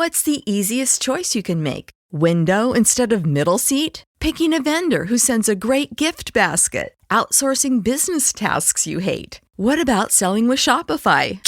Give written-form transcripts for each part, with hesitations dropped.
What's the easiest choice you can make? Window instead of middle seat? Picking a vendor who sends a great gift basket? Outsourcing business tasks you hate? What about selling with Shopify?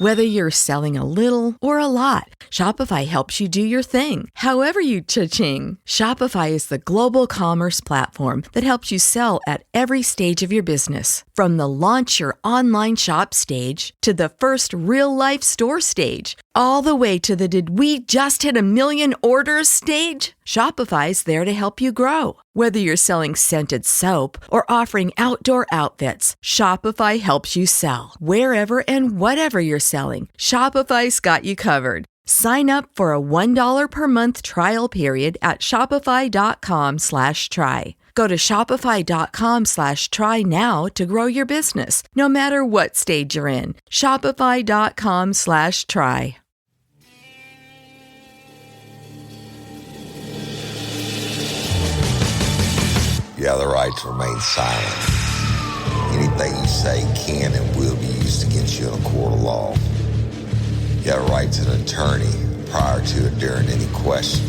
Whether you're selling a little or a lot, Shopify helps you do your thing, however you cha-ching. Shopify is the global commerce platform that helps you sell at every stage of your business. From the launch your online shop stage to the first real-life store stage, all the way to the did we just hit a million orders stage. Shopify's there to help you grow. Whether you're selling scented soap or offering outdoor outfits, Shopify helps you sell. Wherever and whatever you're selling, Shopify's got you covered. Sign up for a $1 per month trial period at shopify.com/try. Go to shopify.com/try now to grow your business, no matter what stage you're in. Shopify.com/try. You have the right to remain silent. Anything you say can and will be used against you in a court of law. You have a right to an attorney prior to or during any question.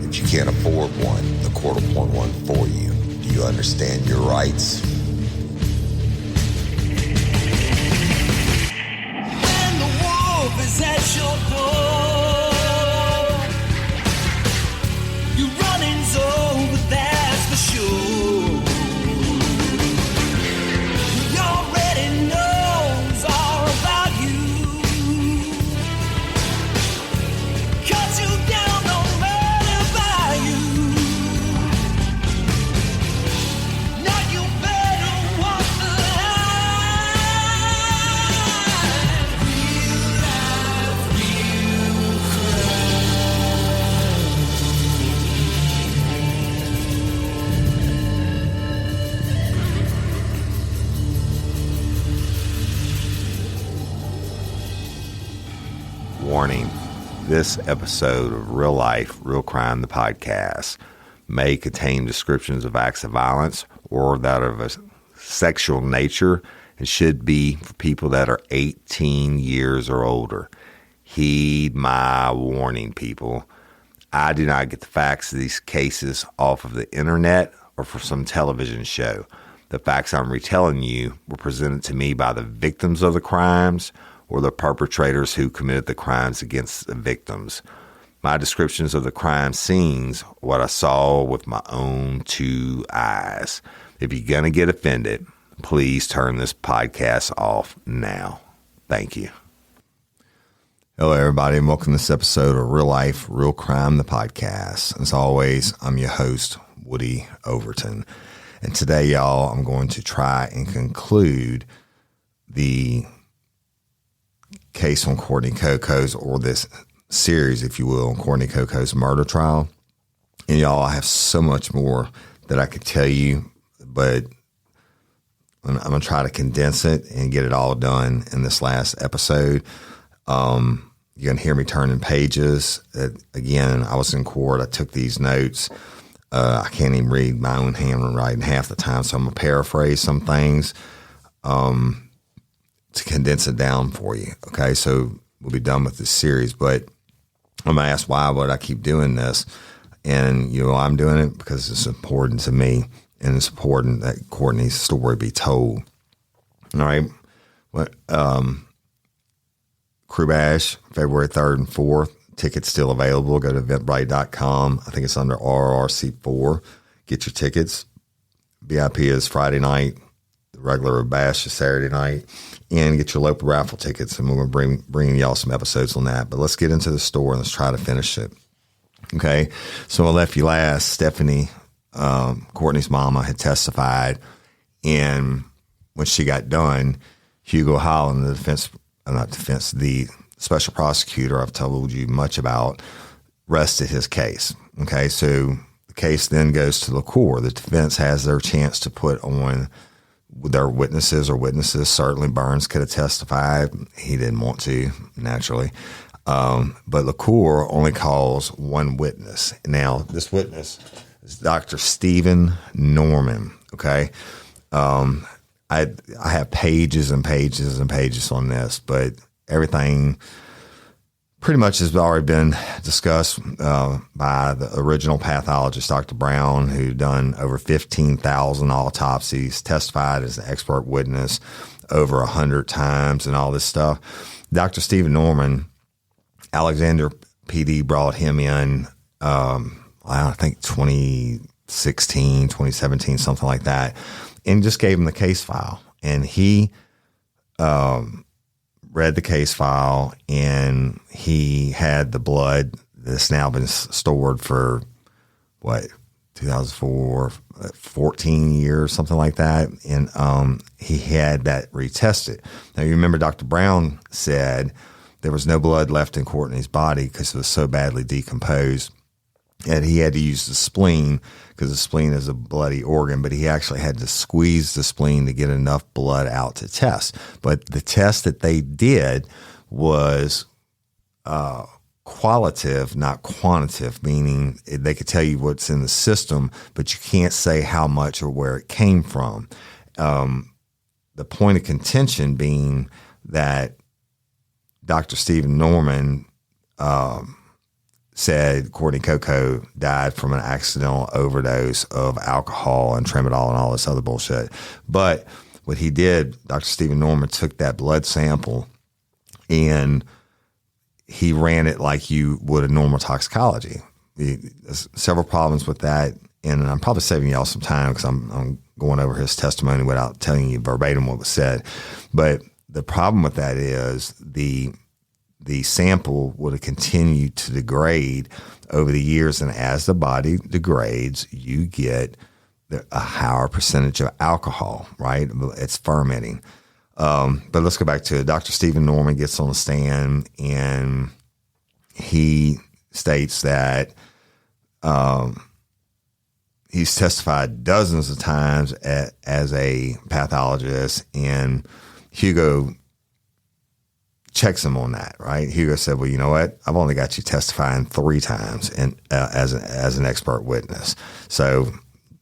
If you can't afford one, the court will appoint one for you. Do you understand your rights? When the wolf is at your door, your running's over, that's for sure. He already knows all about you. Cut you down, no matter by you. Now you better walk the line. Real life, real Warning, this episode of Real Life, Real Crime, the podcast, may contain descriptions of acts of violence or that of a sexual nature and should be for people that are 18 years or older. Heed my warning, people. I do not get the facts of these cases off of the internet or from some television show. The facts I'm retelling you were presented to me by the victims of the crimes or the perpetrators who committed the crimes against the victims. My descriptions of the crime scenes, what I saw with my own two eyes. If you're going to get offended, please turn this podcast off now. Thank you. Hello, everybody, and welcome to this episode of Real Life, Real Crime, the podcast. As always, I'm your host, Woody Overton. And today, y'all, I'm going to try and conclude the case on Courtney Coco's, or this series, if you will, on Courtney Coco's murder trial. And y'all, I have so much more that I could tell you, but I'm going to try to condense it and get it all done in this last episode. You're going to hear me turning pages. Again, I was in court. I took these notes. I can't even read my own handwriting half the time, so I'm going to paraphrase some things to condense it down for you. Okay, so we'll be done with this series, but I'm going to ask why would I keep doing this? And, you know, I'm doing it because it's important to me, and it's important that Courtney's story be told. All right. Crew Bash, February 3rd and 4th. Tickets still available. Go to eventbrite.com. I think it's under RLRC 4. Get your tickets. VIP is Friday night. The regular bash is Saturday night. And get your local raffle tickets. And we're going to bring y'all some episodes on that. But let's get into the story and let's try to finish it. Okay. So I left you last. Stephanie, Courtney's mama, had testified. And when she got done, Hugo Holland, the special prosecutor I've told you much about, rested his case. Okay, so the case then goes to the court. The defense has their chance to put on their witnesses. Certainly Burns could have testified. He didn't want to, naturally. But the court only calls one witness. Now, this witness is Dr. Stephen Norman. Okay, I have pages and pages and pages on this, but everything pretty much has already been discussed by the original pathologist, Dr. Brown, who done over 15,000 autopsies, testified as an expert witness over 100 times and all this stuff. Dr. Stephen Norman, Alexander PD brought him in, I think 2016, 2017, something like that, and just gave him the case file. And he read the case file, and he had the blood that's now been stored for, 2004, 14 years, something like that. And he had that retested. Now, you remember Dr. Brown said there was no blood left in Courtney's body because it was so badly decomposed. And he had to use the spleen because the spleen is a bloody organ, but he actually had to squeeze the spleen to get enough blood out to test. But the test that they did was qualitative, not quantitative, meaning they could tell you what's in the system, but you can't say how much or where it came from. The point of contention being that Dr. Stephen Norman said Courtney Coco died from an accidental overdose of alcohol and tramadol and all this other bullshit. But what he did, Dr. Stephen Norman took that blood sample and he ran it like you would a normal toxicology. There's several problems with that, and I'm probably saving y'all some time because I'm going over his testimony without telling you verbatim what was said. But the problem with that is the sample would have continued to degrade over the years, and as the body degrades, you get a higher percentage of alcohol, right? It's fermenting. But let's go back to Dr. Stephen Norman gets on the stand, and he states that he's testified dozens of times as a pathologist, and Hugo checks him on that, right? Hugo said, well, you know what? I've only got you testifying 3 times as an expert witness. So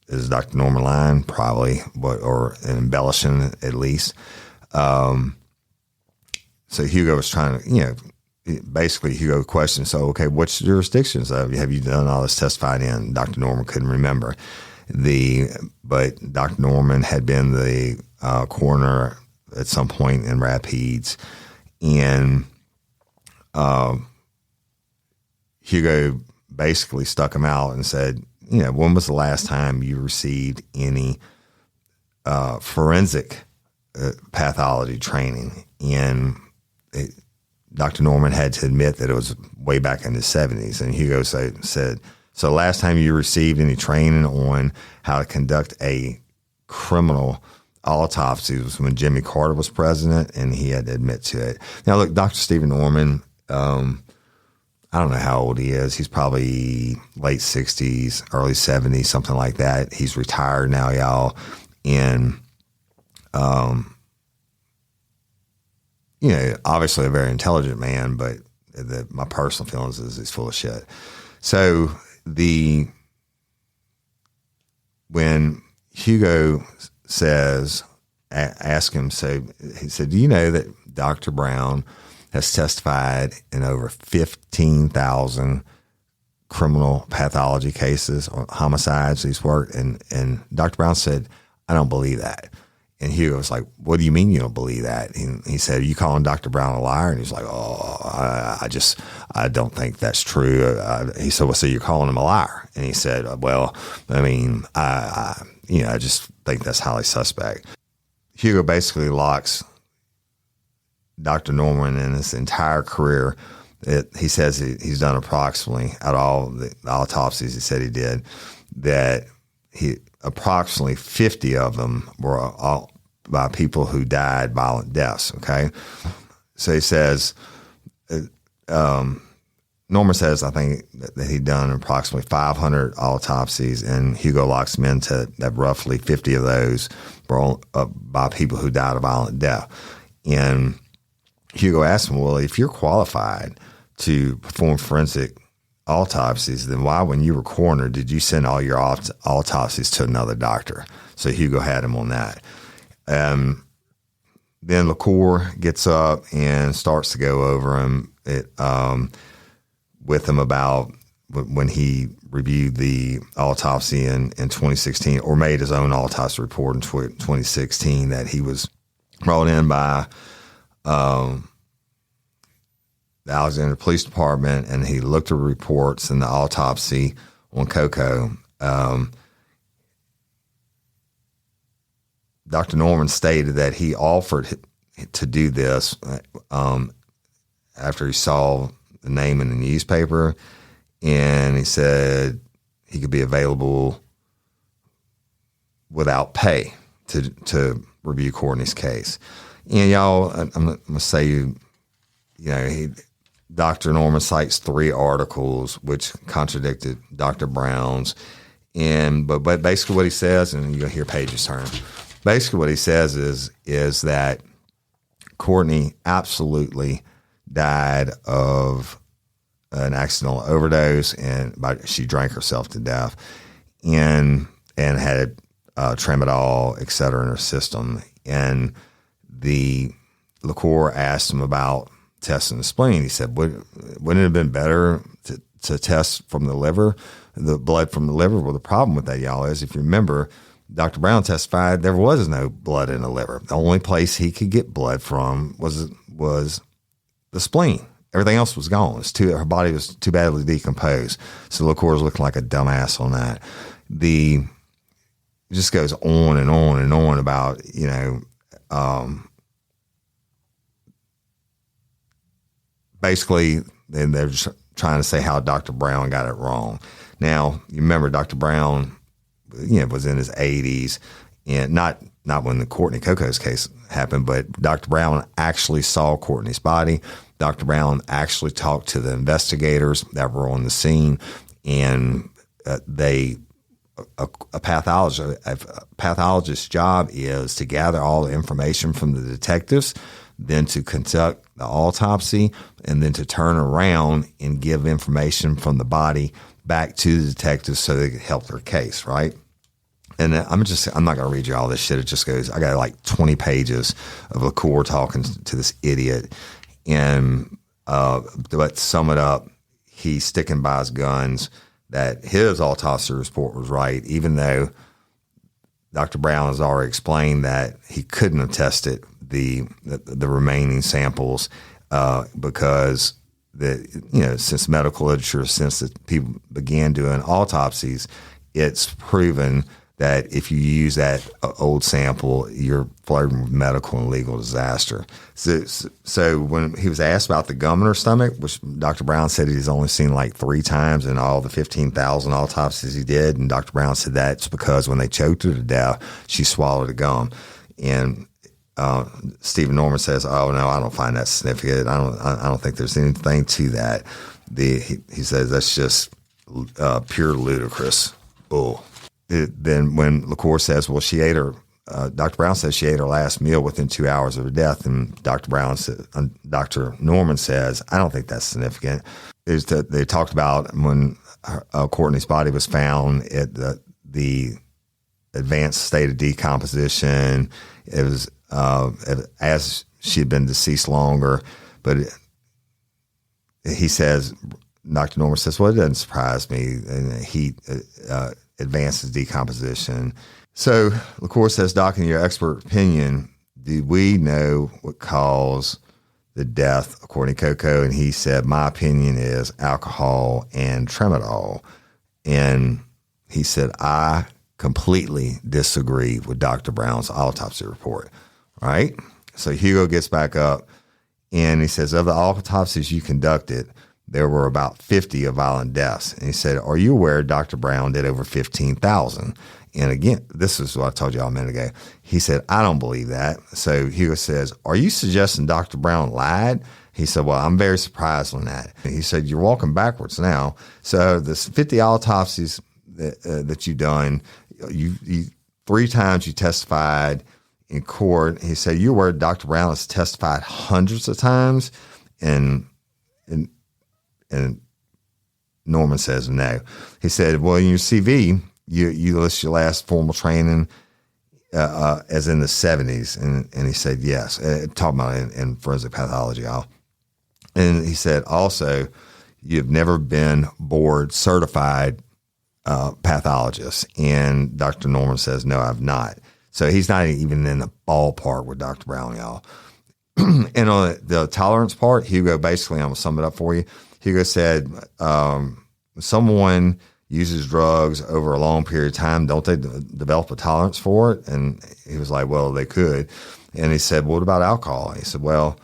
is Dr. Norman lying? Probably, or embellishing at least. So Hugo was trying to, basically Hugo questioned, so, okay, which jurisdictions have you done all this testifying in? Dr. Norman couldn't remember. But Dr. Norman had been the coroner at some point in Rapides, and Hugo basically stuck him out and said, when was the last time you received any forensic pathology training? And Dr. Norman had to admit that it was way back in the 70s. And Hugo said, so last time you received any training on how to conduct a criminal autopsy was when Jimmy Carter was president, and he had to admit to it. Now, look, Dr. Stephen Norman, I don't know how old he is. He's probably late 60s, early 70s, something like that. He's retired now, y'all. And, obviously a very intelligent man, but my personal feelings is he's full of shit. So when Hugo ask him, so he said, do you know that Dr. Brown has testified in over 15,000 criminal pathology cases or homicides he's worked? And Dr. Brown said, I don't believe that. And Hugo was like, what do you mean you don't believe that? And he said, are you calling Dr. Brown a liar? And he's like, I don't think that's true. He said, well, so you're calling him a liar? And he said, well, I mean, I just think that's highly suspect. Hugo basically locks Dr. Norman in his entire career. He says he's done approximately, out of all the autopsies he said he did, that approximately 50 of them were all by people who died violent deaths, okay? So he says, Norman says, I think that he'd done approximately 500 autopsies, and Hugo locks him into that roughly 50 of those were by people who died of violent death. And Hugo asked him, well, if you're qualified to perform forensic autopsies, then why, when you were coroner, did you send all your autopsies to another doctor? So Hugo had him on that. Then LaCour gets up and starts to go over him, with him about when he reviewed the autopsy in 2016, or made his own autopsy report in 2016, that he was brought in by the Alexandria Police Department, and he looked at reports and the autopsy on Coco. Dr. Norman stated that he offered to do this after he saw the name in the newspaper, and he said he could be available without pay to review Courtney's case. And y'all, I'm going to say, Dr. Norman cites 3 articles which contradicted Dr. Brown's, but basically what he says, and you're going to hear pages turn. Basically what he says is that Courtney absolutely died of an accidental overdose, and she drank herself to death, and had tramadol, et cetera, in her system. And the LaCour asked him about testing the spleen. He said, wouldn't it have been better to test from the liver, the blood from the liver? Well, the problem with that, y'all, is if you remember, Dr. Brown testified there was no blood in the liver. The only place he could get blood from was the spleen. Everything else was gone. Her body was too badly decomposed. So LaCour's looking like a dumbass on that. It just goes on and on and on about, basically, and they're just trying to say how Dr. Brown got it wrong. Now, you remember Dr. Brown, was in his 80s, and not when the Courtney Coco's case happened, but Dr. Brown actually saw Courtney's body. Dr. Brown actually talked to the investigators that were on the scene, and a pathologist's job is to gather all the information from the detectives, then to conduct the autopsy, and then to turn around and give information from the body back to the detectives so they could help their case, right? And I'm not going to read you all this shit. It just goes, I got like 20 pages of LaCour talking to this idiot. And, but to sum it up, he's sticking by his guns that his autopsy report was right, even though Dr. Brown has already explained that he couldn't have tested the remaining samples, because since medical literature, since the people began doing autopsies, it's proven that if you use that old sample, you're flirting with medical and legal disaster. So when he was asked about the gum in her stomach, which Dr. Brown said he's only seen like 3 times in all the 15,000 autopsies he did, and Dr. Brown said that's because when they choked her to death, she swallowed a gum. And Stephen Norman says, "Oh no, I don't find that significant. I don't think there's anything to that." He says that's just pure ludicrous bull. Then when LaCour says, "Well, she ate her," Dr. Brown says she ate her last meal within 2 hours of her death, and Dr. Norman says, "I don't think that's significant." Is that they talked about when Courtney's body was found at the advanced state of decomposition. It was as she had been deceased longer, but he says, Dr. Norman says, "Well, it doesn't surprise me." And he advances decomposition. So LaCour says, "Doc, in your expert opinion, do we know what caused the death of Courtney Coco?" And he said, "My opinion is alcohol and tramadol." And he said, "I completely disagree with Dr. Brown's autopsy report." Right? So Hugo gets back up and he says, "Of the autopsies you conducted, there were about 50 of violent deaths." And he said, "Are you aware Dr. Brown did over 15,000? And again, this is what I told you all a minute ago. He said, "I don't believe that." So Hugo says, "Are you suggesting Dr. Brown lied?" He said, "Well, I'm very surprised on that." And he said, "You're walking backwards now. So the 50 autopsies that you've done, you 3 times you testified in court." He said, "You're aware Dr. Brown has testified hundreds of times?" And Norman says no. He said, "Well, in your CV, you list your last formal training as in the 70s. And he said, yes. Talking about in forensic pathology, y'all. And he said, also, you've never been board certified pathologist. And Dr. Norman says, no, I've not. So he's not even in the ballpark with Dr. Brown, y'all. And on the tolerance part, Hugo, basically, I'm going to sum it up for you. Hugo said, someone uses drugs over a long period of time, don't they develop a tolerance for it? And he was like, well, they could. And he said, what about alcohol? And he said, well,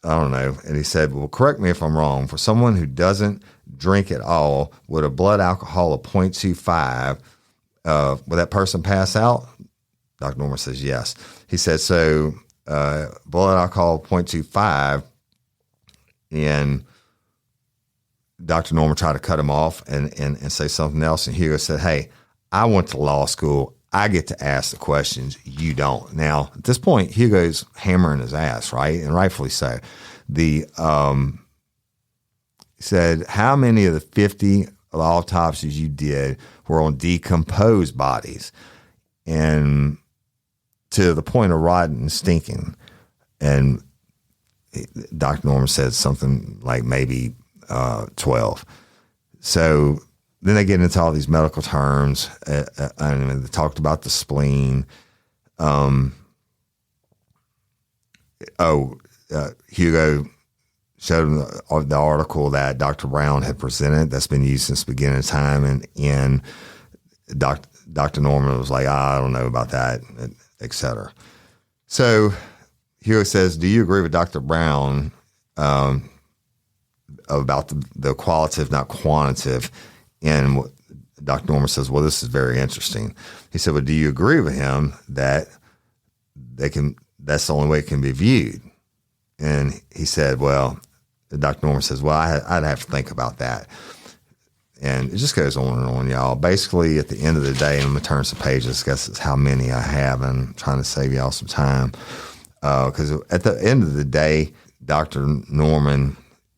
I don't know. And he said, well, correct me if I'm wrong. For someone who doesn't drink at all, would a blood alcohol of 0.25, would that person pass out? Dr. Norman says, yes. He said, so blood alcohol 0.25, and Dr. Norman tried to cut him off and say something else. And Hugo said, hey, I went to law school. I get to ask the questions. You don't. Now, at this point, Hugo's hammering his ass, right? And rightfully so. He said, how many of the 50 autopsies you did were on decomposed bodies? And to the point of rotting and stinking. And Dr. Norman said something like maybe 12. So then they get into all these medical terms, and they talked about the spleen. Hugo showed him the article that Dr. Brown had presented that's been used since the beginning of time, and Dr. Norman was like, I don't know about that, et cetera. So Hugo says, do you agree with Dr. Brown about the qualitative, not quantitative? And Dr. Norman says, well, this is very interesting. He said, well, do you agree with him that that's the only way it can be viewed? And he said, well, Dr. Norman says, well, I'd have to think about that. And it just goes on and on, y'all. Basically, at the end of the day, I'm going to turn some pages. I guess it's how many I have, and I'm trying to save y'all some time. Because at the end of the day, Dr. Norman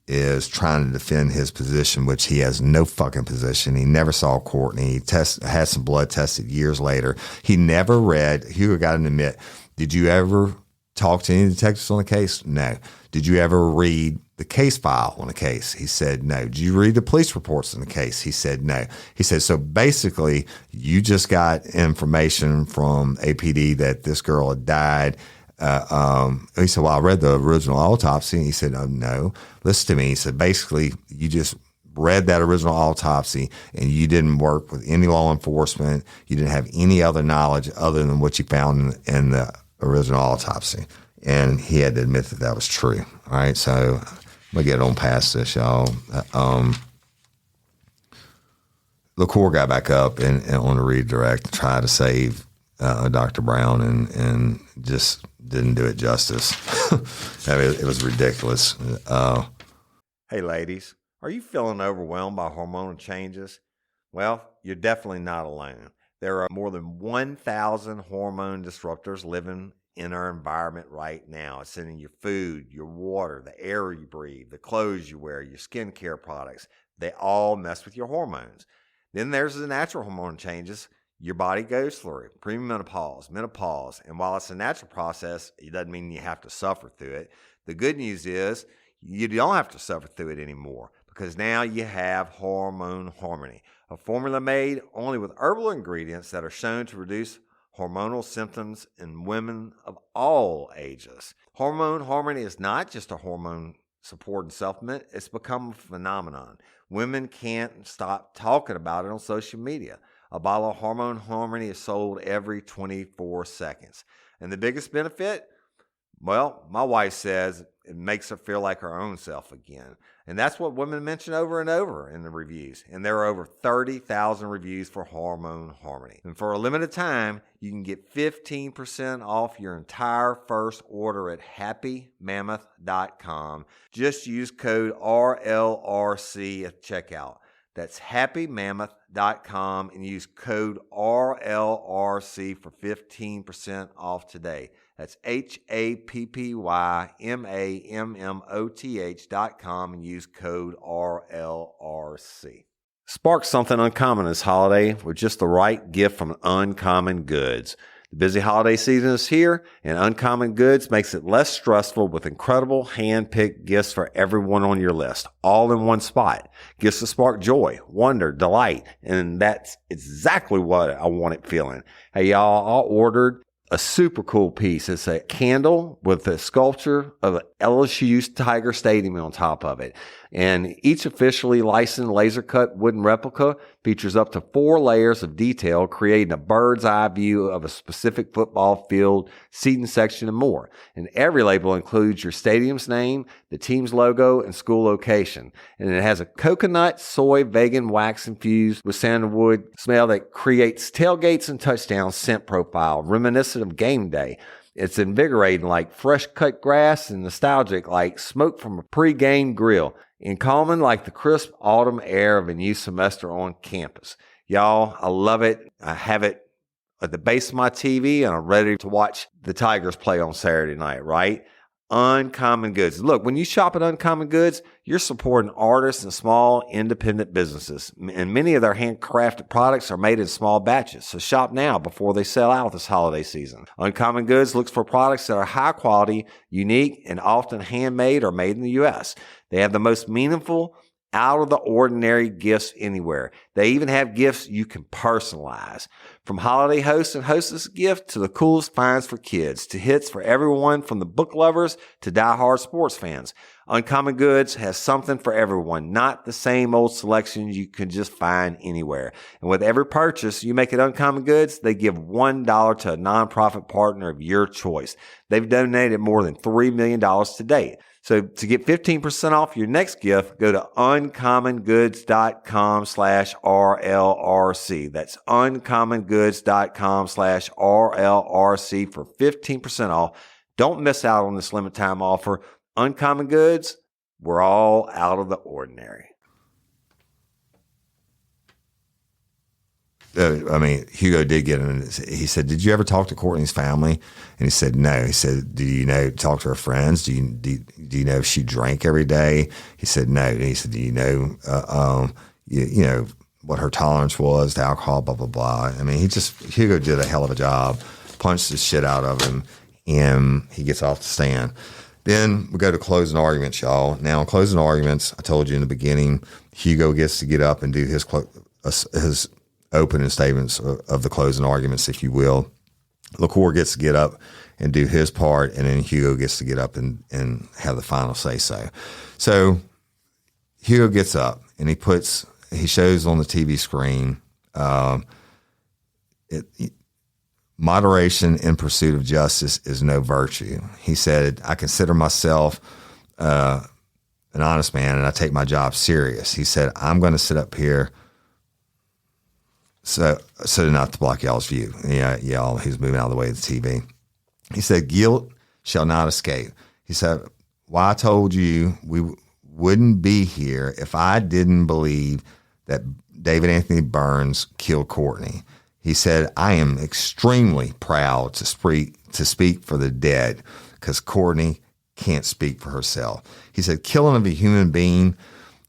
is trying to defend his position, which he has no fucking position. He never saw Courtney. He had some blood tested years later. He never read. Hugo got to admit, did you ever talk to any detectives on the case? No. Did you ever read the case file on the case? He said no. Did you read the police reports on the case? He said no. He said, so basically, you just got information from APD that this girl had died. He said, well, I read the original autopsy. And he said, oh, no. Listen to me. He said, basically, you just read that original autopsy and you didn't work with any law enforcement. You didn't have any other knowledge other than what you found in the original autopsy. And he had to admit that that was true. All right, so I'm going to get on past this, y'all. LaCour got back up and on the redirect to try to save Dr. Brown and just didn't do it justice. I mean, it was ridiculous. Hey, ladies, are you feeling overwhelmed by hormonal changes? Well, you're definitely not alone. There are more than 1,000 hormone disruptors living in our environment right now. It's in your food, your water, the air you breathe, the clothes you wear, your skincare products. They all mess with your hormones. Then there's the natural hormone changes your body goes through, premenopause, menopause. And while it's a natural process, it doesn't mean you have to suffer through it. The good news is you don't have to suffer through it anymore because now you have Hormone Harmony, a formula made only with herbal ingredients that are shown to reduce hormonal symptoms in women of all ages. Hormone Harmony is not just a hormone supporting supplement. It's become a phenomenon. Women can't stop talking about it on social media. A bottle of Hormone Harmony is sold every 24 seconds. And the biggest benefit? Well, my wife says it makes her feel like her own self again. And that's what women mention over and over in the reviews. And there are over 30,000 reviews for Hormone Harmony. And for a limited time, you can get 15% off your entire first order at happymammoth.com. Just use code RLRC at checkout. That's happymammoth.com and use code RLRC for 15% off today. That's happymammoth.com and use code RLRC. Spark something uncommon this holiday with just the right gift from Uncommon Goods. The busy holiday season is here, and Uncommon Goods makes it less stressful with incredible hand-picked gifts for everyone on your list, all in one spot. Gifts to spark joy, wonder, delight, and that's exactly what I wanted feeling. Hey, y'all, I ordered a super cool piece. It's a candle with a sculpture of LSU's Tiger Stadium on top of it. And each officially licensed laser cut wooden replica features up to 4 layers of detail, creating a bird's eye view of a specific football field, seating section, and more. And every label includes your stadium's name, the team's logo, and school location. And it has a coconut, soy, vegan wax infused with sandalwood smell that creates tailgates and touchdown scent profile, reminiscent of game day. It's invigorating like fresh cut grass and nostalgic like smoke from a pre-game grill, and calming like the crisp autumn air of a new semester on campus. Y'all, I love it. I have it at the base of my TV, and I'm ready to watch the Tigers play on Saturday night, right? Uncommon Goods. Look, when you shop at Uncommon Goods, you're supporting artists and small independent businesses. And many of their handcrafted products are made in small batches. So shop now before they sell out this holiday season. Uncommon Goods looks for products that are high quality, unique, and often handmade or made in the U.S. They have the most meaningful, out of the ordinary gifts anywhere. They even have gifts you can personalize. From holiday host and hostess gift to the coolest finds for kids to hits for everyone from the book lovers to diehard sports fans. Uncommon Goods has something for everyone, not the same old selections you can just find anywhere. And with every purchase you make at Uncommon Goods, they give $1 to a nonprofit partner of your choice. They've donated more than $3 million to date. So to get 15% off your next gift, go to uncommongoods.com/RLRC. That's uncommongoods.com/RLRC for 15% off. Don't miss out on this limited time offer. Uncommon Goods, we're all out of the ordinary. Hugo did get him. He said, "Did you ever talk to Courtney's family?" And he said, "No." He said, "Do you talk to her friends? Do you know if she drank every day?" He said, "No." And he said, "Do you know, you know what her tolerance was to alcohol?" Blah blah blah. Hugo did a hell of a job, punched the shit out of him, and he gets off the stand. Then we go to closing arguments, y'all. Now, in closing arguments, I told you in the beginning, Hugo gets to get up and do his opening statements of the closing arguments, if you will. LaCour gets to get up and do his part, and then Hugo gets to get up and have the final say-so. So Hugo gets up, and he shows on the TV screen, moderation in pursuit of justice is no virtue. He said, "I consider myself an honest man, and I take my job serious." He said, "I'm going to sit up here so not to block y'all's view." Y'all, he's moving out of the way of the TV. He said, "Guilt shall not escape." He said, "Why I told you we wouldn't be here if I didn't believe that David Anthony Burns killed Courtney." He said, "I am extremely proud to speak for the dead because Courtney can't speak for herself." He said, "Killing of a human being,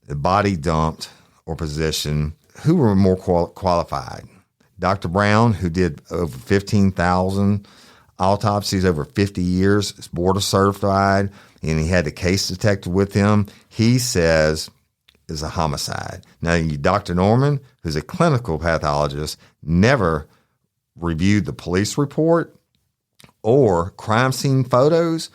the body dumped or positioned, who were more qualified? Dr. Brown, who did over 15,000 autopsies over 50 years, is board certified, and he had the case detective with him. He says is a homicide. Now, Dr. Norman, who's a clinical pathologist, never reviewed the police report or crime scene photos.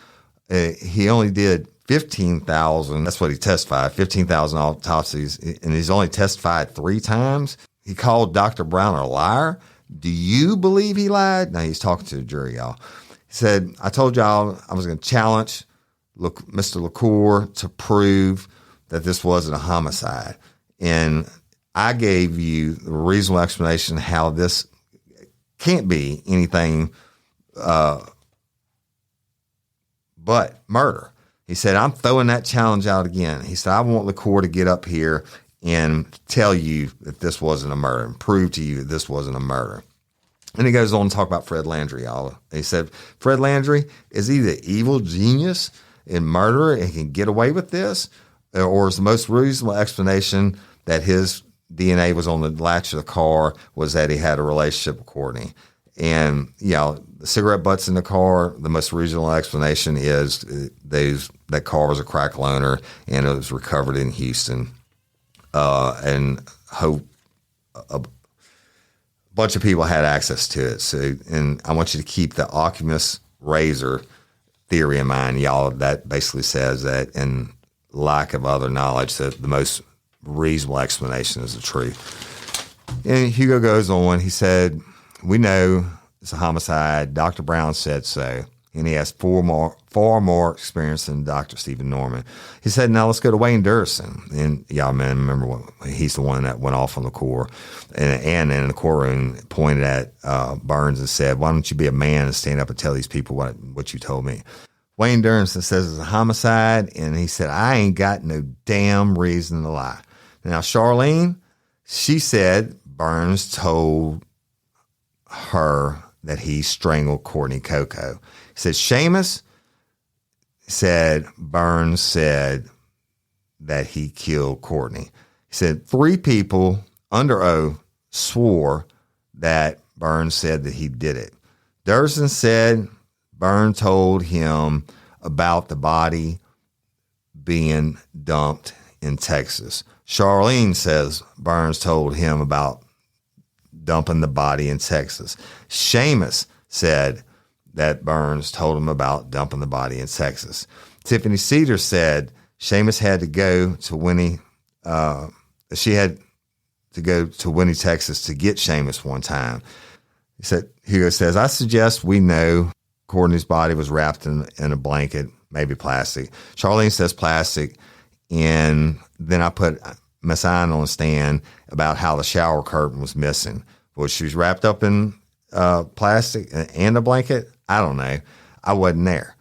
He only did 15,000, that's what he testified, 15,000 autopsies, and he's only testified 3 times. He called Dr. Brown a liar. Do you believe he lied? Now, he's talking to the jury, y'all. He said, "I told y'all I was going to challenge Mr. LaCour to prove that this wasn't a homicide. And I gave you the reasonable explanation how this can't be anything but murder." He said, "I'm throwing that challenge out again." He said, "I want LaCour to get up here and tell you that this wasn't a murder and prove to you that this wasn't a murder." And he goes on to talk about Fred Landry, y'all. He said, "Fred Landry, is he the evil genius in murder and can get away with this? Or is the most reasonable explanation that his DNA was on the latch of the car was that he had a relationship with Courtney?" And, the cigarette butts in the car, the most reasonable explanation is that car was a crack loaner and it was recovered in Houston. And a bunch of people had access to it. So, and I want you to keep the Occam's razor theory in mind, y'all. That basically says that in lack of other knowledge, that the most reasonable explanation is the truth. And Hugo goes on. He said, "We know it's a homicide. Dr. Brown said so. And he has far more experience than Dr. Stephen Norman." He said, "Now let's go to Wayne Durson." And y'all remember he's the one that went off on the core. And in the courtroom pointed at Burns and said, "Why don't you be a man and stand up and tell these people what you told me?" Wayne Durson says it's a homicide. And he said, "I ain't got no damn reason to lie." Now, Charlene, she said Burns told her that he strangled Courtney Coco. He said Seamus said Burns said that he killed Courtney. He said 3 people under oath swore that Burns said that he did it. Durson said Burns told him about the body being dumped in Texas. Charlene says Burns told him about dumping the body in Texas. Seamus said that Burns told him about dumping the body in Texas. Tiffany Cedar said Seamus had to go to Winnie. She had to go to Winnie, Texas, to get Seamus one time. He said, Hugo says, "I suggest we know Courtney's body was wrapped in a blanket, maybe plastic." Charlene says plastic, and then I put Miss Ann on the stand about how the shower curtain was missing. Well, she was wrapped up in plastic and a blanket. I don't know. I wasn't there.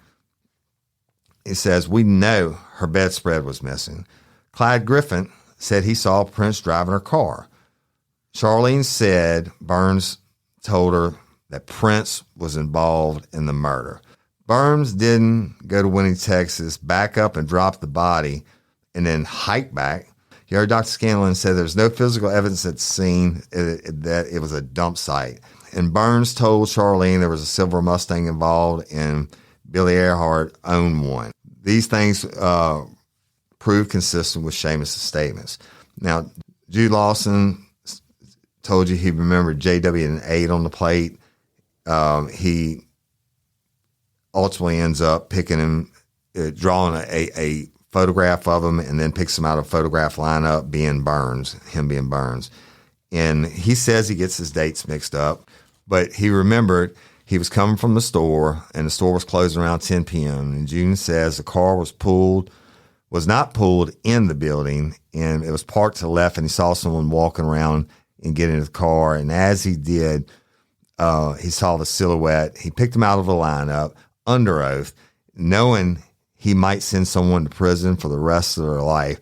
He says, "We know her bedspread was missing." Clyde Griffin said he saw Prince driving her car. Charlene said Burns told her that Prince was involved in the murder. Burns didn't go to Winnie, Texas, back up and drop the body, and then hike back. You heard Dr. Scanlon said there's no physical evidence at the scene that it was a dump site. And Burns told Charlene there was a silver Mustang involved and Billy Earhart owned one. These things proved consistent with Seamus' statements. Now, Jude Lawson told you he remembered JW and 8 on the plate. He ultimately ends up picking him, drawing a photograph of him, and then picks him out of a photograph lineup being Burns, him being Burns. And he says he gets his dates mixed up, but he remembered he was coming from the store, and the store was closing around 10 p.m. And June says the car was not pulled in the building, and it was parked to the left, and he saw someone walking around and get into the car. And as he did, he saw the silhouette. He picked him out of the lineup under oath, knowing he might send someone to prison for the rest of their life.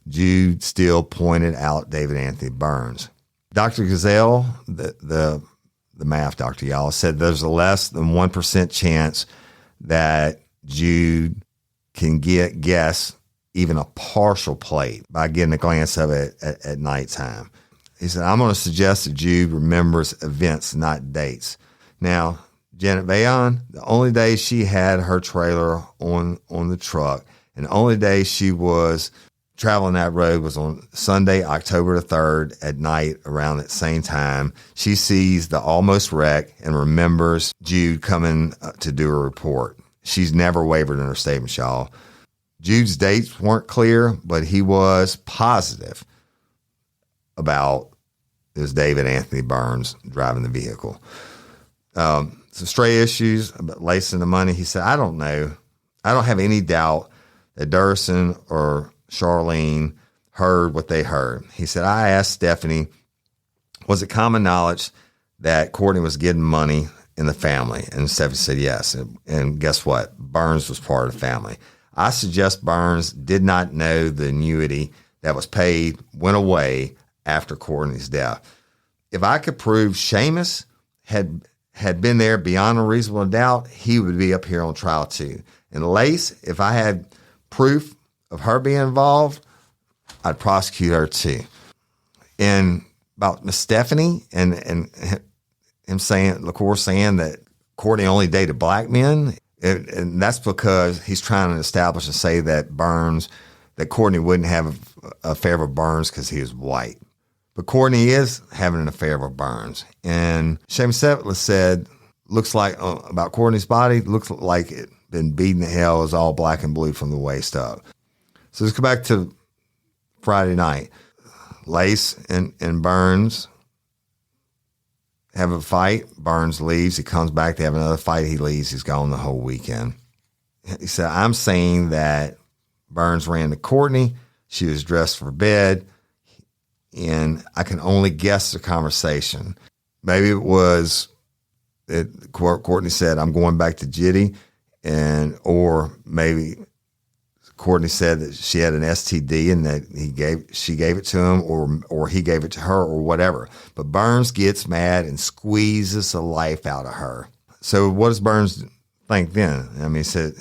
Jude still pointed out David Anthony Burns. Dr. Gazelle, the math doctor, y'all, said there's a less than 1% chance that Jude can guess even a partial plate by getting a glance of it at nighttime. He said, "I'm going to suggest that Jude remembers events, not dates." Now, Janet Bayon, the only day she had her trailer on the truck, and the only day she was traveling that road was on Sunday, October the 3rd at night around that same time. She sees the almost wreck and remembers Jude coming to do a report. She's never wavered in her statement, y'all. Jude's dates weren't clear, but he was positive about this David Anthony Burns driving the vehicle. Some stray issues about lacing the money. He said, "I don't know. I don't have any doubt that Durson or Charlene heard what they heard." He said, "I asked Stephanie, was it common knowledge that Courtney was getting money in the family?" And Stephanie said yes. And guess what? Burns was part of the family. "I suggest Burns did not know the annuity that was paid went away after Courtney's death. If I could prove Seamus had been there beyond a reasonable doubt, he would be up here on trial too. And Lace, if I had proof of her being involved, I'd prosecute her too." And about Miss Stephanie and LaCour saying that Courtney only dated black men. And that's because he's trying to establish and say that Courtney wouldn't have an affair with Burns because he is white. But Courtney is having an affair with Burns. And Seamus Setless said, looks like, about Courtney's body, looks like it been beaten to hell, is all black and blue from the waist up. So let's go back to Friday night. Lace and Burns have a fight. Burns leaves. He comes back. They have another fight. He leaves. He's gone the whole weekend. He said, I'm saying that Burns ran to Courtney. She was dressed for bed. And I can only guess the conversation. Maybe it was that Courtney said, I'm going back to Jitty. Or maybe Courtney said that she had an STD and that she gave it to him, or he gave it to her, or whatever. But Burns gets mad and squeezes the life out of her. So what does Burns think then? I mean, he said,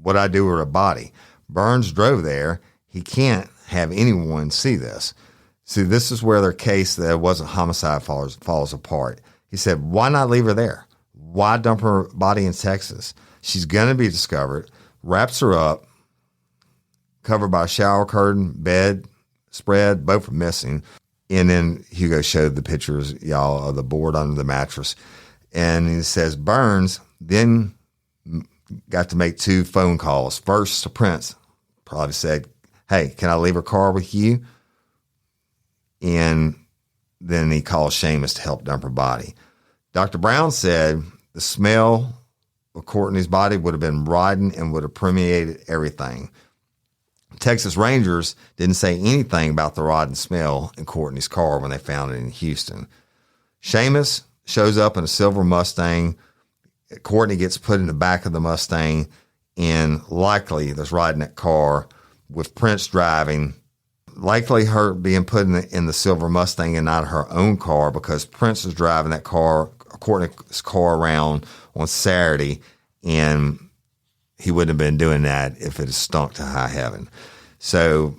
what'd I do with her body? Burns drove there. He can't have anyone see this. See, this is where their case that it wasn't homicide falls apart. He said, why not leave her there? Why dump her body in Texas? She's going to be discovered, wraps her up, covered by a shower curtain, bed, spread, both are missing. And then Hugo showed the pictures, y'all, of the board under the mattress. And he says Burns then got to make 2 phone calls. First to Prince, probably said, hey, can I leave her car with you? And then he called Seamus to help dump her body. Dr. Brown said the smell of Courtney's body would have been rotten and would have permeated everything. Texas Rangers didn't say anything about the rotten smell in Courtney's car when they found it in Houston. Seamus shows up in a silver Mustang. Courtney gets put in the back of the Mustang, and likely that's riding that car with Prince driving. Likely her being put in the silver Mustang and not her own car, because Prince was driving that car, Courtney's car, around on Saturday, and he wouldn't have been doing that if it had stunk to high heaven. So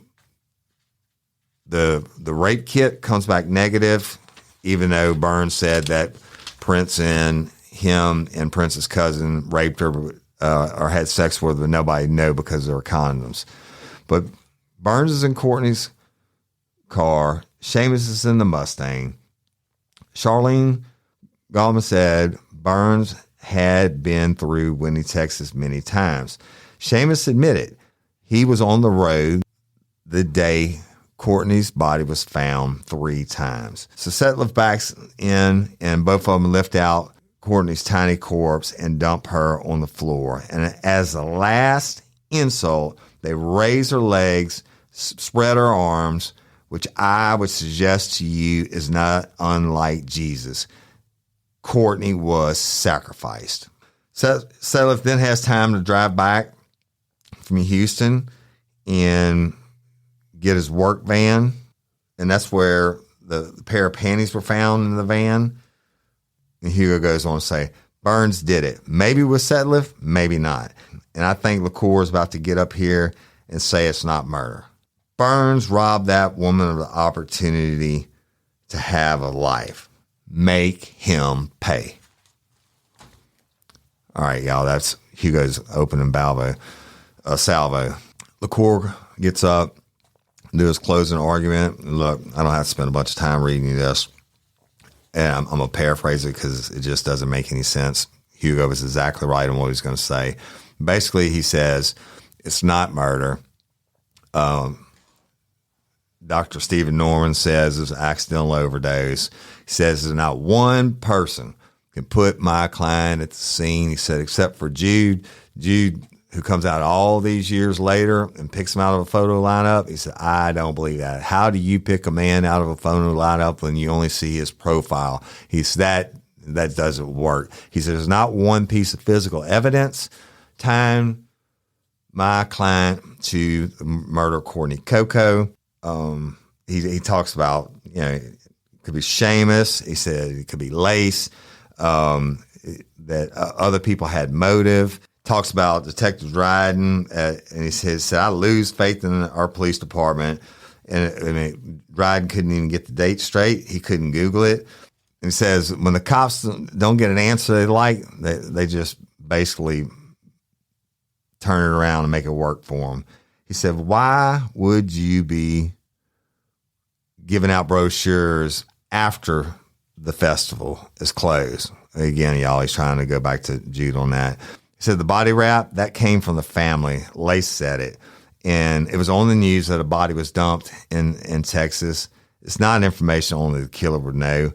the rape kit comes back negative, even though Burns said that Prince and him and Prince's cousin raped her or had sex with her, but nobody knew because there were condoms. But Burns is in Courtney's car. Seamus is in the Mustang. Charlene Gallman said Burns had been through Winnie, Texas many times. Seamus admitted he was on the road the day Courtney's body was found 3 times. So Setliff backs in, and both of them lift out Courtney's tiny corpse and dump her on the floor. And as a last insult, they raise her legs, spread her arms, which I would suggest to you is not unlike Jesus. Courtney was sacrificed. Setliff then has time to drive back from Houston and get his work van, and that's where the pair of panties were found in the van. And Hugo goes on to say, Burns did it. Maybe with Setliff, maybe not. And I think LaCour is about to get up here and say it's not murder. Burns robbed that woman of the opportunity to have a life. Make him pay. All right, y'all, that's Hugo's opening salvo. LaCour gets up, do his closing argument. Look, I don't have to spend a bunch of time reading this. And I'm going to paraphrase it because it just doesn't make any sense. Hugo was exactly right on what he's going to say. Basically, he says it's not murder. Dr. Stephen Norman says it's an accidental overdose. He says there's not one person can put my client at the scene. He said, except for Jude, who comes out all these years later and picks him out of a photo lineup. He said, I don't believe that. How do you pick a man out of a photo lineup when you only see his profile? He said, that doesn't work. He said, there's not one piece of physical evidence tying my client to murder Courtney Coco. He talks about, it could be Seamus. He said it could be Lace, that other people had motive. Talks about Detective Dryden, and he said, I lose faith in our police department. And Dryden couldn't even get the date straight. He couldn't Google it. he says when the cops don't get an answer they like, they just basically turn it around and make it work for them. He said, why would you be giving out brochures after the festival is closed? Again, y'all, he's trying to go back to Jude on that. He said the body wrap, that came from the family. Lace said it. And it was on the news that a body was dumped in Texas. It's not information only the killer would know.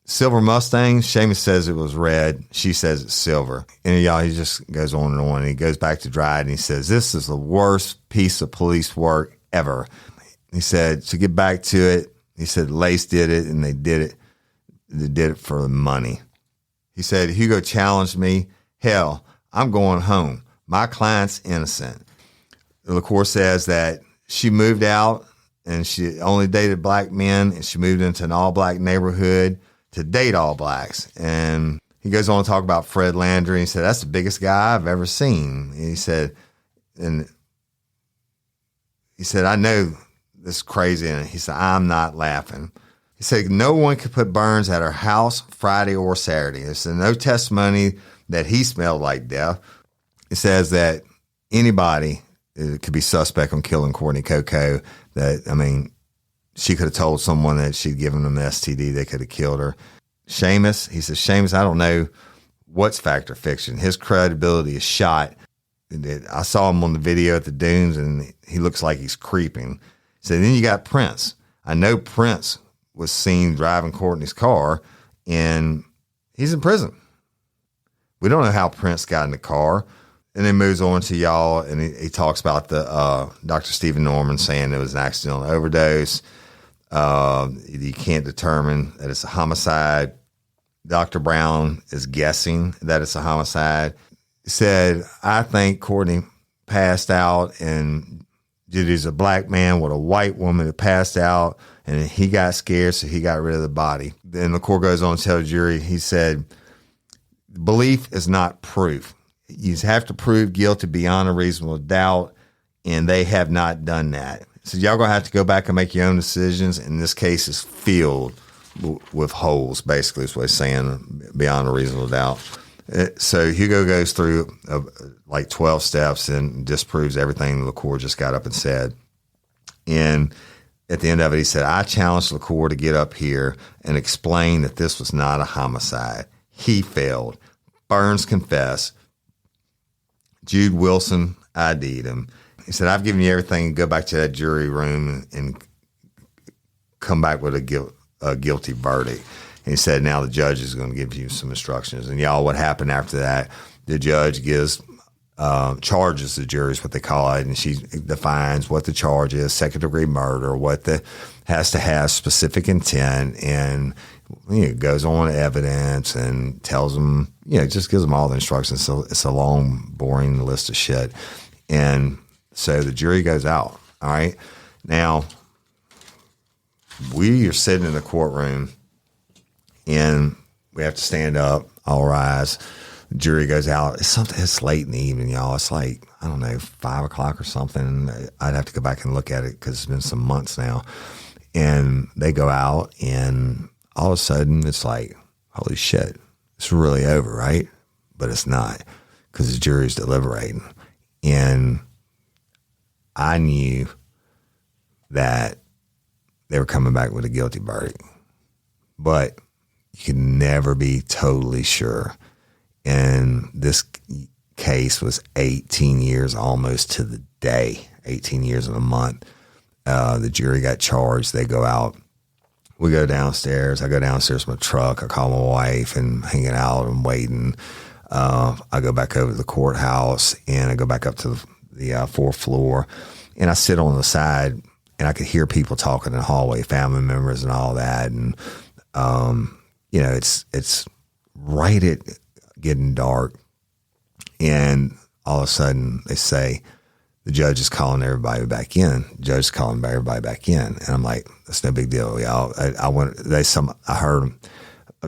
Silver Mustang, Seamus says it was red. She says it's silver. And y'all, he just goes on and on. And he goes back to Dryden and he says, this is the worst piece of police work ever. He said, to get back to it, he said Lace did it and they did it. They did it for the money. He said, Hugo challenged me. Hell, I'm going home. My client's innocent. LaCour says that she moved out and she only dated black men and she moved into an all-black neighborhood to date all blacks. And he goes on to talk about Fred Landry. He said, that's the biggest guy I've ever seen. And he said, I know this is crazy. And he said, I'm not laughing. He said, no one could put Burns at her house Friday or Saturday. There's no testimony that he smelled like death. It says that anybody could be suspect on killing Courtney Coco. She could have told someone that she'd given them the STD. They could have killed her. Seamus, he says, Seamus, I don't know what's fact or fiction. His credibility is shot. I saw him on the video at the dunes, and he looks like he's creeping. So then you got Prince. I know Prince was seen driving Courtney's car, and he's in prison. We don't know how Prince got in the car. And then moves on to y'all, and he talks about the Dr. Stephen Norman saying it was an accidental overdose. You can't determine that it's a homicide. Dr. Brown is guessing that it's a homicide. He said, I think Courtney passed out, and Judy's a black man with a white woman that passed out, and he got scared, so he got rid of the body. Then the court goes on to tell the jury, he said, belief is not proof. You have to prove guilty beyond a reasonable doubt, and they have not done that. So y'all going to have to go back and make your own decisions. And this case is filled with holes, basically, is what he's saying, beyond a reasonable doubt. So Hugo goes through like 12 steps and disproves everything LaCour just got up and said. And at the end of it, he said, I challenged LaCour to get up here and explain that this was not a homicide. He failed. Burns confessed. Jude Wilson ID'd him. He said, I've given you everything. Go back to that jury room and come back with a guilty verdict. And he said, now the judge is going to give you some instructions. And y'all, what happened after that, the judge gives charges to juries, what they call it, and she defines what the charge is, second-degree murder, has to have specific intent, and goes on evidence and tells them, just gives them all the instructions. So it's a long, boring list of shit. And so the jury goes out. All right. Now, we are sitting in the courtroom and we have to stand up, all rise. The jury goes out. It's late in the evening, y'all. It's like, I don't know, 5 o'clock or something. I'd have to go back and look at it because it's been some months now. And they go out, and all of a sudden it's like, holy shit, it's really over, right? But it's not, because the jury's deliberating. And I knew that they were coming back with a guilty verdict, but you can never be totally sure. And this case was 18 years almost to the day, 18 years and a month. The jury got charged. They go out. We go downstairs. I go downstairs to my truck. I call my wife and hanging out and waiting. I go back over to the courthouse, and I go back up to the fourth floor, and I sit on the side, and I could hear people talking in the hallway, family members and all that. And, it's right at getting dark. And all of a sudden they say, the judge is calling everybody back in. The judge is calling everybody back in. And I'm like, that's no big deal, y'all. I heard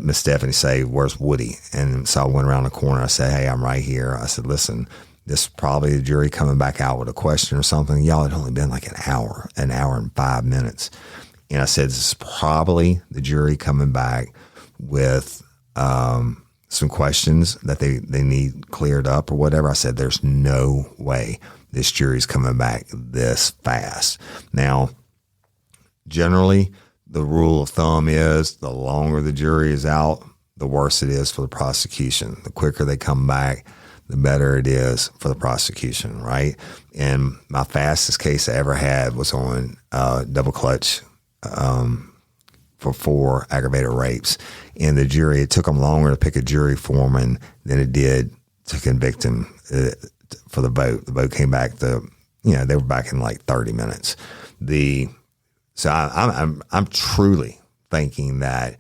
Miss Stephanie say, where's Woody? And so I went around the corner. I said, hey, I'm right here. I said, listen, this is probably the jury coming back out with a question or something. Y'all, it had only been like an hour and 5 minutes. And I said, this is probably the jury coming back with some questions that they need cleared up or whatever. I said, there's no way this jury's coming back this fast. Now, generally, the rule of thumb is the longer the jury is out, the worse it is for the prosecution. The quicker they come back, the better it is for the prosecution, right? And my fastest case I ever had was on double clutch for 4 aggravated rapes. And the jury, it took them longer to pick a jury foreman than it did to convict him for the vote. The vote came back they were back in like 30 minutes. So I'm truly thinking that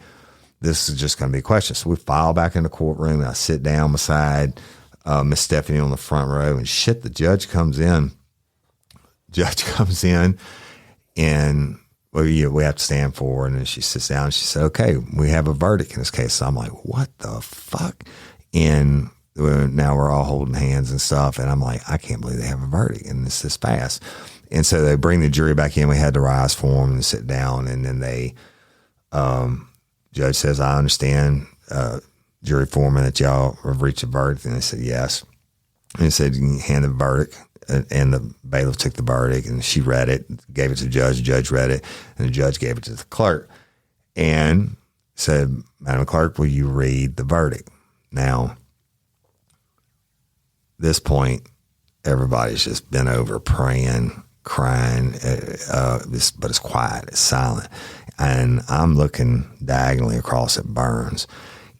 this is just going to be a question. So we file back in the courtroom, and I sit down beside Miss Stephanie on the front row, and shit, the judge comes in. And we have to stand for her, and then she sits down and she said, okay, we have a verdict in this case. So I'm like, what the fuck? And now we're all holding hands and stuff, and I'm like, I can't believe they have a verdict, and it's this fast. And so they bring the jury back in. We had to rise for them and sit down, and then judge says, I understand, jury foreman, that y'all have reached a verdict. And they said, yes. And he said, you can hand the verdict. And the bailiff took the verdict, and she read it, gave it to the judge. The judge read it, and the judge gave it to the clerk and said, Madam Clerk, will you read the verdict? Now, this point, everybody's just bent over praying, crying, but it's quiet, it's silent. And I'm looking diagonally across at Burns,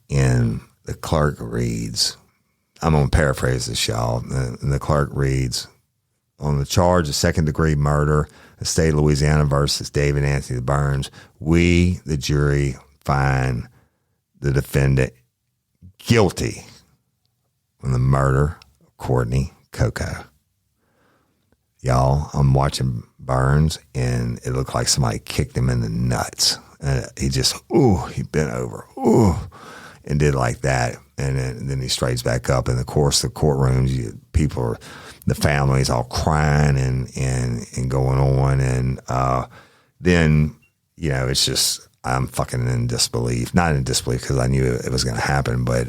and the clerk reads, I'm going to paraphrase this, y'all. And the clerk reads, on the charge of second-degree murder, the state of Louisiana versus David Anthony Burns, we, the jury, find the defendant guilty on the murder of Courtney Coco. Y'all, I'm watching Burns, and it looked like somebody kicked him in the nuts. He just, he bent over, and did like that. And then he straightens back up. And of course, the courtrooms, the families all crying and going on. And then, it's just, I'm fucking in disbelief. Not in disbelief because I knew it was going to happen, but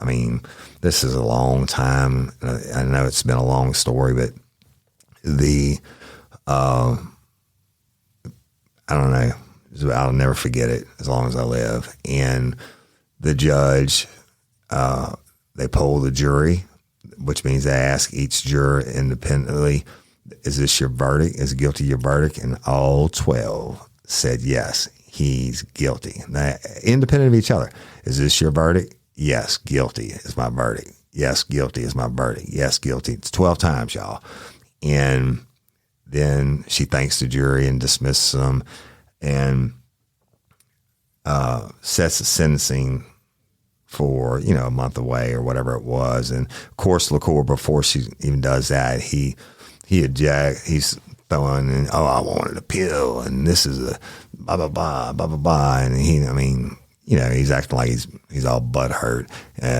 I mean, this is a long time. I know it's been a long story, but I don't know. I'll never forget it as long as I live. And the judge, they poll the jury, which means they ask each juror independently, is this your verdict? Is guilty your verdict? And all 12 said, yes, he's guilty. Now, independent of each other. Is this your verdict? Yes, guilty is my verdict. Yes, guilty is my verdict. Yes, guilty. It's 12 times, y'all. And then she thanks the jury and dismisses them and sets the sentencing for, a month away or whatever it was. And of course, LaCour, before she even does that, he's throwing in, I wanted a pill, and this is a blah, blah, blah, blah, blah, blah. And he's acting like he's all butthurt.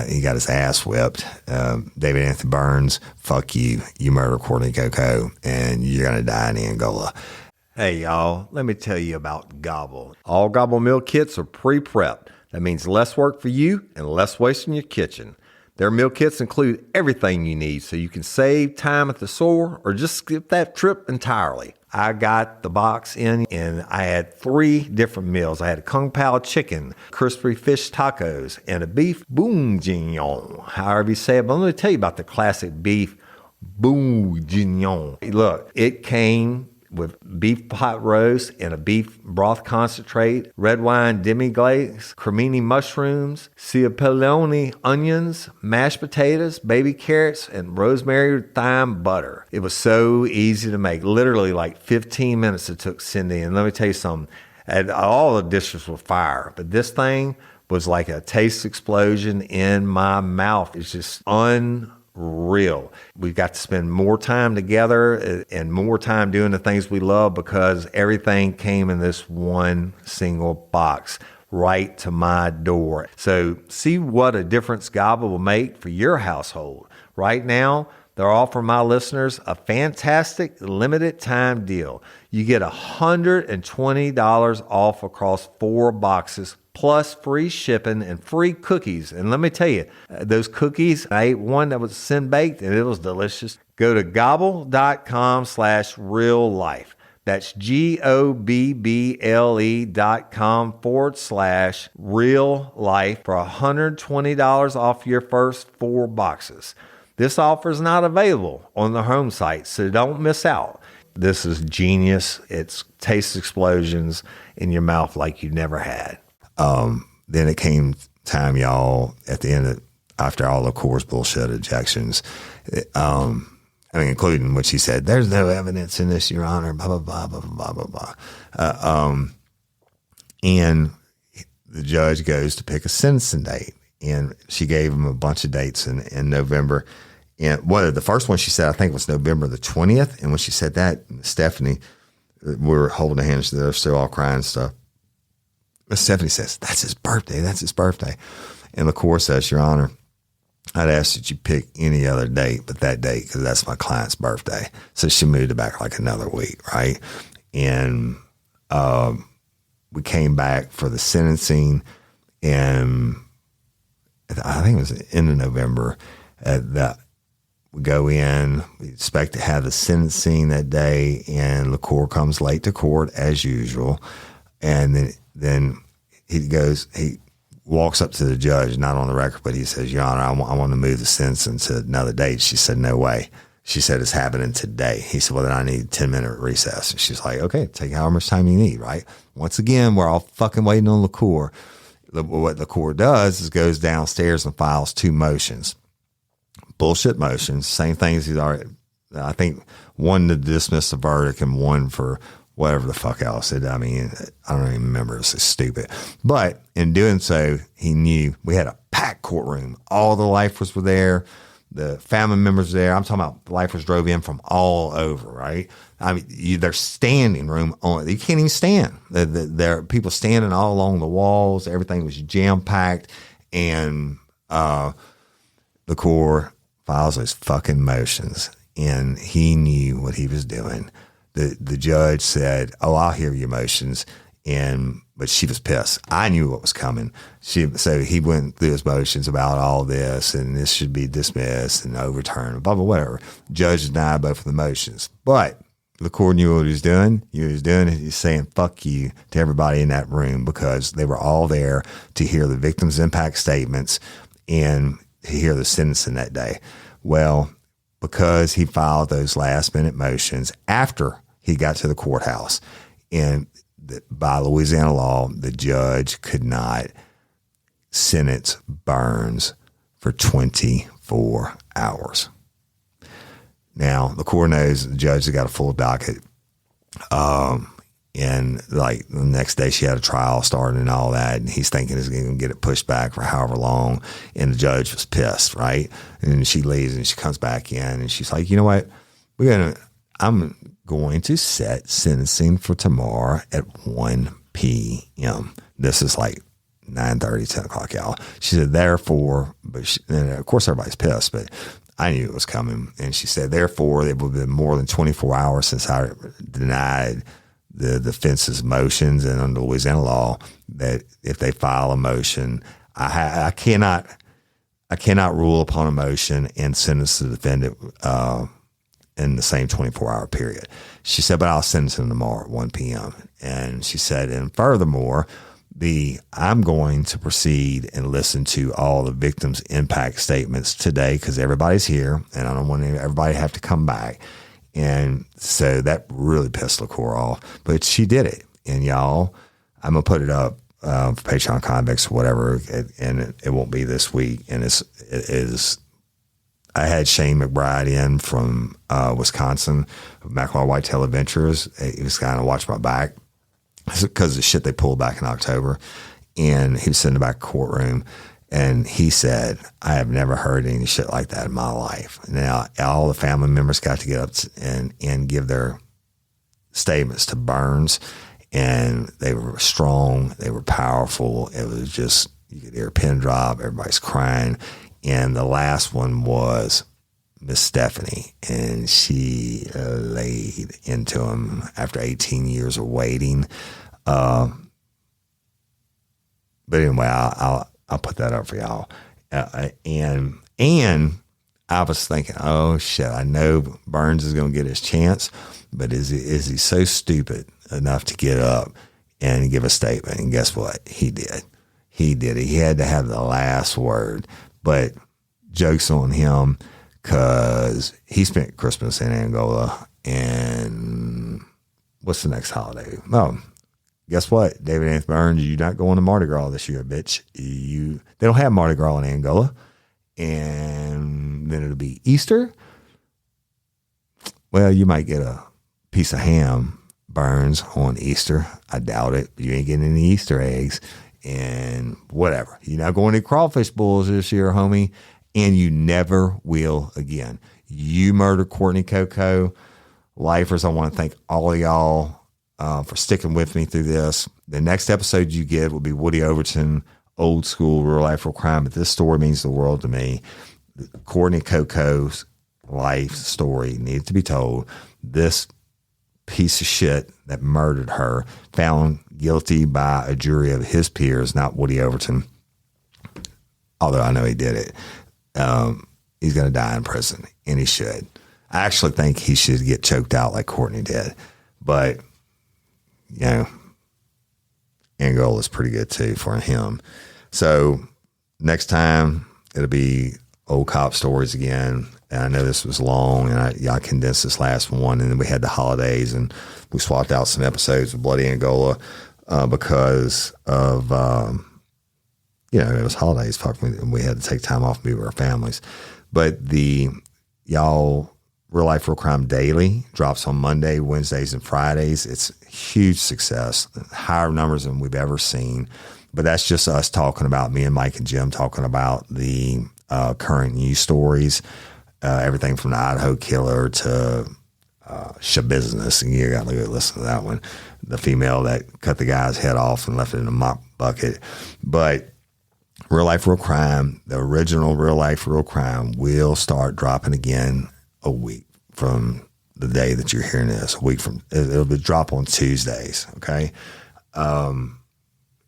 He got his ass whipped. David Anthony Burns, fuck you. You murdered Courtney Coco, and you're going to die in Angola. Hey, y'all, let me tell you about Gobble. All Gobble meal kits are pre-prepped. That means less work for you and less waste in your kitchen. Their meal kits include everything you need so you can save time at the store or just skip that trip entirely. I got the box in and I had 3 different meals. I had a Kung Pao chicken, crispy fish tacos, and a beef bourguignon, however you say it. But let me tell you about the classic beef bourguignon. Look, it came with beef pot roast and a beef broth concentrate, red wine demi-glaze, cremini mushrooms, cipollone onions, mashed potatoes, baby carrots, and rosemary thyme butter. It was so easy to make. Literally like 15 minutes it took Cindy. And let me tell you something, all the dishes were fire, but this thing was like a taste explosion in my mouth. It's just unreal. We've got to spend more time together and more time doing the things we love because everything came in this one single box right to my door. So see what a difference Gobble will make for your household. Right now, they're offering my listeners a fantastic limited time deal. You get $120 off across 4 boxes plus free shipping and free cookies. And let me tell you, those cookies, I ate one that was sin baked and it was delicious. Go to gobble.com/real life. That's GOBBLE.com/real life for $120 off your first 4 boxes. This offer is not available on the home site, so don't miss out. This is genius. It's taste explosions in your mouth like you never had. Then it came time, y'all, at the end of, after all the course bullshit ejections, including what she said, there's no evidence in this, Your Honor, blah, blah, blah, blah, blah, blah, blah. And the judge goes to pick a sentencing date. And she gave him a bunch of dates in November. And the first one she said, I think, was November the 20th. And when she said that, Stephanie, we were holding hands, they're still all crying and stuff. Stephanie says, that's his birthday. That's his birthday. And the court says, Your Honor, I'd ask that you pick any other date but that date because that's my client's birthday. So she moved it back like another week, right? And we came back for the sentencing, and I think it was the end of November. We go in, we expect to have the sentencing that day, and the court comes late to court as usual. And then he walks up to the judge, not on the record, but he says, Your Honor, I want to move the sentencing to another date. She said, no way. She said, it's happening today. He said, well, then I need a 10-minute recess. And she's like, okay, take however much time you need, right? Once again, we're all fucking waiting on the court. What the court does is goes downstairs and files 2 motions. Bullshit motions, same things he's already, I think, one to dismiss the verdict and one for whatever the fuck else. I don't even remember. It's stupid. But in doing so, he knew we had a packed courtroom. All the lifers were there. The family members were there. I'm talking about the lifers drove in from all over, right? I mean, there's standing room on. You can't even stand. There are people standing all along the walls. Everything was jam-packed. And the court files those fucking motions. And he knew what he was doing. The judge said, oh, I'll hear your motions. But she was pissed. I knew what was coming. So he went through his motions about all this, and this should be dismissed and overturned, blah, blah, whatever. Judge denied both of the motions. But the court knew what he was doing. He's saying fuck you to everybody in that room because they were all there to hear the victim's impact statements and to hear the sentencing that day. Well, because he filed those last-minute motions after he got to the courthouse, and by Louisiana law, the judge could not sentence Burns for 24 hours. Now, the court knows the judge has got a full docket. And like the next day she had a trial starting and all that. And he's thinking he's going to get it pushed back for however long. And the judge was pissed, right? And she leaves and she comes back in and she's like, you know what? I'm going to set sentencing for tomorrow at 1 p.m. This is like 9:30, 10 o'clock, y'all. She said, therefore, and of course everybody's pissed, but I knew it was coming. And she said, therefore, it would have been more than 24 hours since I denied the defense's motions, and under Louisiana law, that if they file a motion, I cannot rule upon a motion and sentence the defendant in the same 24-hour period. She said, but I'll sentence him tomorrow at 1 p.m. And she said, and furthermore, I'm going to proceed and listen to all the victims' impact statements today because everybody's here, and I don't want everybody to have to come back. And so that really pissed LaCour off. But she did it. And y'all, I'm going to put it up for Patreon convicts or whatever, and it won't be this week. And it is. I had Shane McBride in from Wisconsin, McLaur Whitetail Adventures. He was kind of watching my back because of the shit they pulled back in October. And he was sitting in the back courtroom. And he said, I have never heard any shit like that in my life. Now, all the family members got to get up and give their statements to Burns. And they were strong. They were powerful. It was just, you could hear a pin drop. Everybody's crying. And the last one was Miss Stephanie. And she laid into him after 18 years of waiting. But anyway, I'll put that up for y'all. And I was thinking, oh shit, I know Burns is going to get his chance, but is he so stupid enough to get up and give a statement? And guess what? He did. He did it. He had to have the last word. But joke's on him, because he spent Christmas in Angola. And what's the next holiday? Oh, guess what? David Anthony Burns, you're not going to Mardi Gras this year, bitch. They don't have Mardi Gras in Angola. And then it'll be Easter. Well, you might get a piece of ham, Burns, on Easter. I doubt it. You ain't getting any Easter eggs and whatever. You're not going to crawfish bowls this year, homie, and you never will again. You murdered Courtney Coco. Lifers, I want to thank all of y'all for sticking with me through this. The next episode you get will be Woody Overton, old school, real life, real crime. But this story means the world to me. Courtney Coco's life story needs to be told. This piece of shit that murdered her, found guilty by a jury of his peers, not Woody Overton, although I know he did it. He's going to die in prison, and he should. I actually think he should get choked out like Courtney did. But, you know, Angola is pretty good too for him. So next time it'll be old cop stories again. And I know this was long, and I condensed this last one, and then we had the holidays, and we swapped out some episodes of Bloody Angola because of, it was holidays. Fuck me, and we had to take time off and be with our families. But y'all, Real Life, Real Crime Daily drops on Monday, Wednesdays, and Fridays. It's a huge success, higher numbers than we've ever seen. But that's just us talking about, me and Mike and Jim talking about the current news stories, everything from the Idaho killer to Shabusiness. And you got to listen to that one. The female that cut the guy's head off and left it in a mop bucket. But Real Life, Real Crime, the original Real Life, Real Crime will start dropping again a week from the day that you're hearing this. A week from, it'll be drop on Tuesdays. Okay.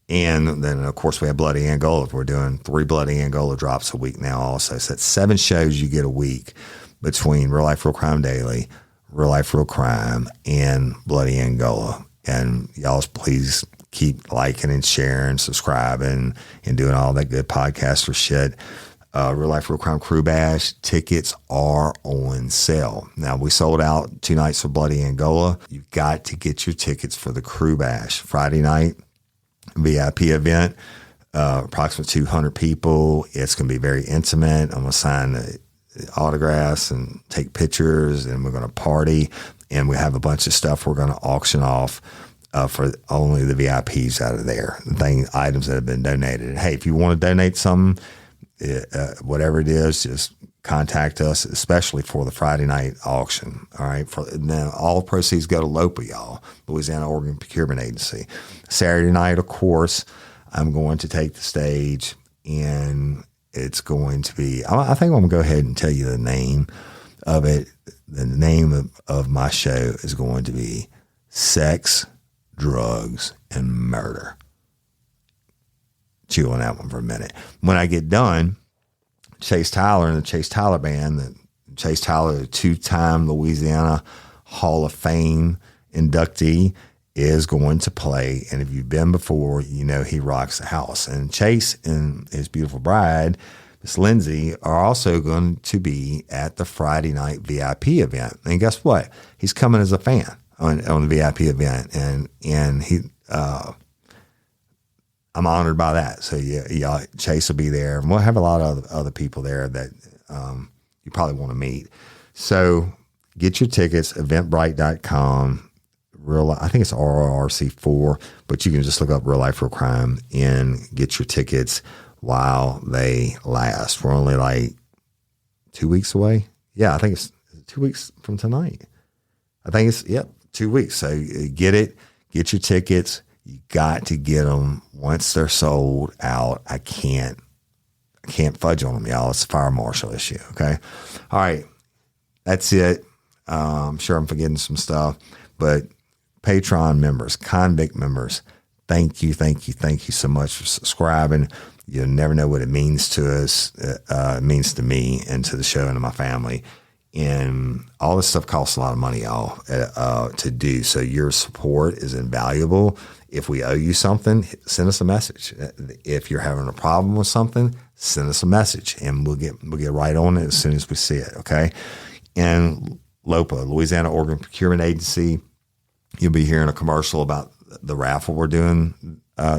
And then, of course, we have Bloody Angola. We're doing 3 Bloody Angola drops a week now also. So that's 7 shows you get a week between Real Life, Real Crime Daily, Real Life, Real Crime, and Bloody Angola. And y'all please keep liking and sharing, subscribing, and doing all that good podcaster shit. Real Life, Real Crime Crew Bash tickets are on sale. Now, we sold out 2 nights for Bloody Angola. You've got to get your tickets for the Crew Bash. Friday night, VIP event, approximately 200 people. It's going to be very intimate. I'm going to sign the autographs and take pictures, and we're going to party. And we have a bunch of stuff we're going to auction off for only the VIPs out of there. Items that have been donated. And hey, if you want to donate something, whatever it is, just contact us, especially for the Friday night auction. All right. Now, all proceeds go to LOPA, y'all, Louisiana Organ Procurement Agency. Saturday night, of course, I'm going to take the stage, and it's going to be, I think I'm going to go ahead and tell you the name of it. The name of my show is going to be Sex, Drugs, and Murder. Chew on that one for a minute. When I get done, Chase Tyler and the Chase Tyler Band, Chase Tyler, the 2-time Louisiana Hall of Fame inductee, is going to play. And if you've been before, you know he rocks the house. And Chase and his beautiful bride, Miss Lindsay, are also going to be at the Friday night VIP event. And guess what? He's coming as a fan on the VIP event. And he, I'm honored by that. So yeah, Chase will be there, and we'll have a lot of other people there that you probably want to meet. So get your tickets, eventbrite.com. I think it's RLRC4, but you can just look up Real Life, Real Crime and get your tickets while they last. We're only like 2 weeks away. Yeah, I think it's 2 weeks from tonight. I think it's, 2 weeks. So get it, get your tickets. You got to get them once they're sold out. I can't fudge on them, y'all. It's a fire marshal issue. Okay. All right. That's it. I'm sure I'm forgetting some stuff, but Patreon members, convict members, thank you so much for subscribing. You'll never know what it means to us. It means to me and to the show and to my family. And all this stuff costs a lot of money, y'all, to do. So your support is invaluable. If we owe you something, send us a message. If you're having a problem with something, send us a message, and we'll get right on it as soon as we see it. Okay. And LOPA, Louisiana Organ Procurement Agency, you'll be hearing a commercial about the raffle we're doing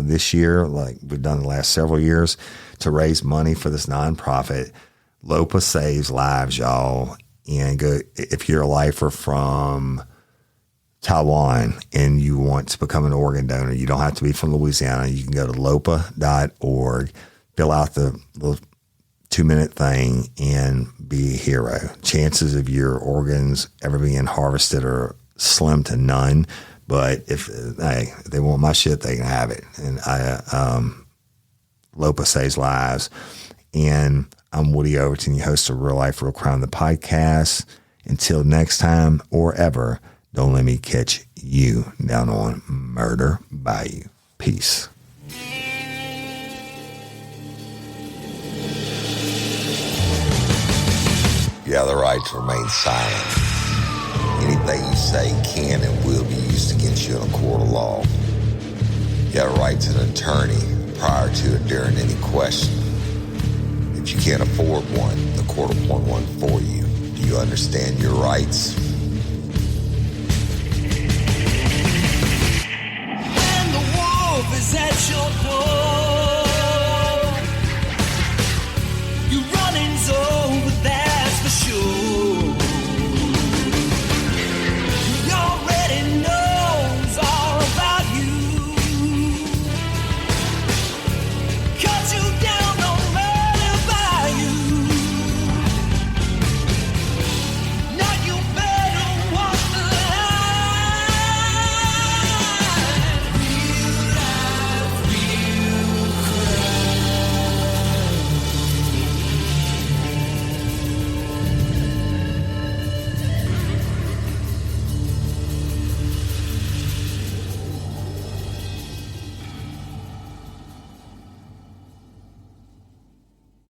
this year, like we've done the last several years, to raise money for this nonprofit. LOPA saves lives, y'all. And go, if you're a lifer from Taiwan and you want to become an organ donor, you don't have to be from Louisiana. You can go to lopa.org, fill out the little 2-minute thing, and be a hero. Chances of your organs ever being harvested are slim to none. But if they want my shit, they can have it. And LOPA saves lives. And I'm Woody Overton, your host of Real Life, Real Crime, the podcast. Until next time or ever, don't let me catch you down on Murder Bayou. Peace. You have the right to remain silent. Anything you say can and will be used against you in a court of law. You have a right to an attorney prior to or during any question. If you can't afford one, the court will appoint one for you. Do you understand your rights? And the wolf is at your door.